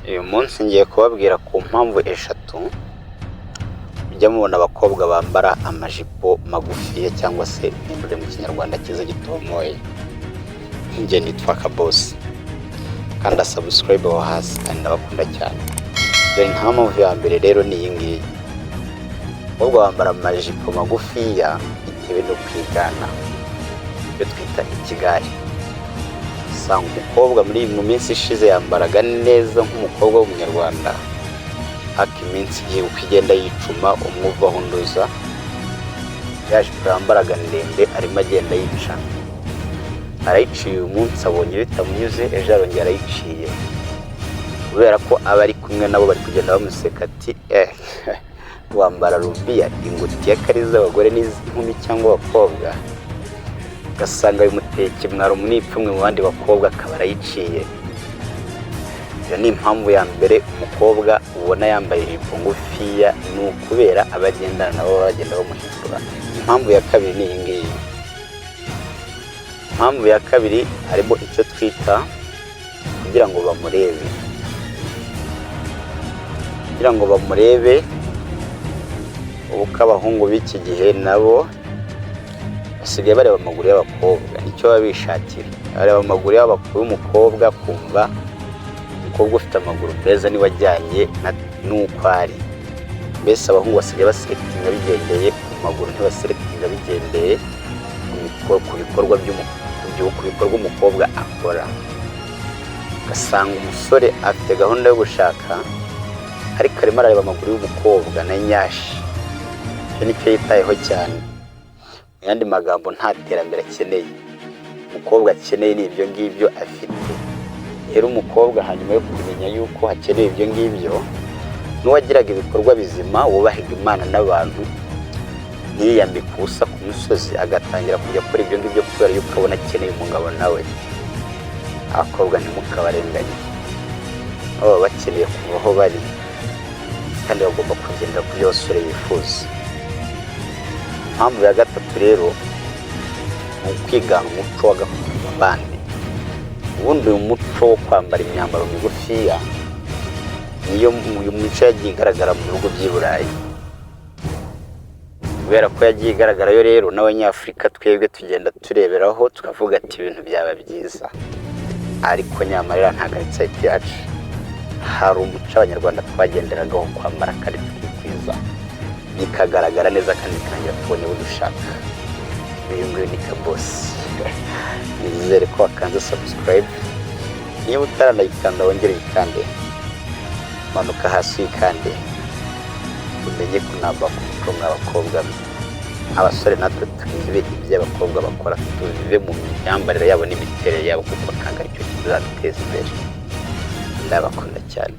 Uyu munsi ngiye kubabwira ku mpamvu eshatu mujya mubona abakobwa bambara amajipo magufiya cyangwa se imvure mu kinyarwanda cyiza gitomoye. Njye nitwa Kabosi kandi subscribe aho hasi kandi ndabakunda cyane. Dore nta mpamvu ya mbere rero ni iyi ngiyi. Abakobwa bambara amajipo magufiya bitewe no kwigana ibyo twita ikigare. Usanga umukobwa mu minsi ishize yambaraga neza nk'umukobwa w'umunyarwanda, ariko iminsi igiye uko igenda yicuma umwuva hunduza, yaje yambaraga ndende arimo agenda yica. Arayiciye uyu munsi abonye bitamunyuze, ejo arongera arayiciye, kubera ko aba ari kumwe nabo bari kugenda bamuseka ati wambara rubiya ingutiya kariza abagore n'inkumi cyangwa abakobwa, ugasanga bimuteye ikimwaro munipfumwe mu bandi bakobwa akaba arayiciye. Iyo ni impamvu ya mbere umukobwa ubona yambaye ijipo ngufiya, ni ukubera abagendana nabo bagenda bamuhindura. Impamvu ya kabiri ni iyi ngiyi. Impamvu ya kabiri harimo icyo twita kugira ngo bamurebe. Kugira ngo bamurebe, ubu abahungu b'iki gihe nabo basigaye bareba amaguru y'abakobwa, nicyo baba bishakira. Bareba amaguru y'umukobwa kumva umukobwa ufite amaguru meza niwe ajyanye n'uko ari. Mbese abahungu basigaye baserekitinga bigendeye ku maguru, ntibaserekitinga bigendeye ku bikorwa umukobwa akora. Ugasanga umusore afite gahunda yo gushaka, ariko arimo arareba amaguru y'umukobwa na nyashi. Icyo nicyo yitayeho cyane. Mu yandi magambo, nta terambere akeneye. Umukobwa akeneye ni ibyo ngibyo afite. Rero umukobwa hanyuma yo kumenya yuko hakeneye ibyo ngibyo, n'uwagiraga ibikorwa bizima wubahiga Imana n'abantu, ntiyiyambike ubusa ku musozi agatangira kujya akora ibyo ngibyo kubera yuko abona akeneye umugabo nawe. Abakobwa ntimukabarenganye, baba bakeneye kuva aho bari kandi bagomba kugendera ku byo abasore bifuza. Impamvu ya gatatu rero ni ukwigana umuco w'agakondo abandi. Ubundi uyu muco wo kwambara imyambaro migufiya niyo uyu muco yagiye igaragara mu bihugu by'i Burayi. Kubera ko yagiye igaragarayo rero, n'Abanyafurika twebwe tugenda tureberaho tukavuga ati ibintu byaba byiza, ariko nyamara ntabwo ari sayiti yacu. Hari umuco Abanyarwanda twagenderagaho kwambara kandi tukikwiza, bikagaragara neza kandi bikangira tubone uwo dushaka. Uyu nguyu ni Kabosi. Nizere ko wakanze subscribe. Niba utaranayikanda wongere uyikande, manuka hasi uyikande, umenye ko namba ku muco mw'abakobwa. Abasore natwe tubive ibyo abakobwa bakora, tubive mu myambarire yabo n'imiterere yabo, kuko ntabwo aricyo kizaduteza imbere. Ndabakunda cyane.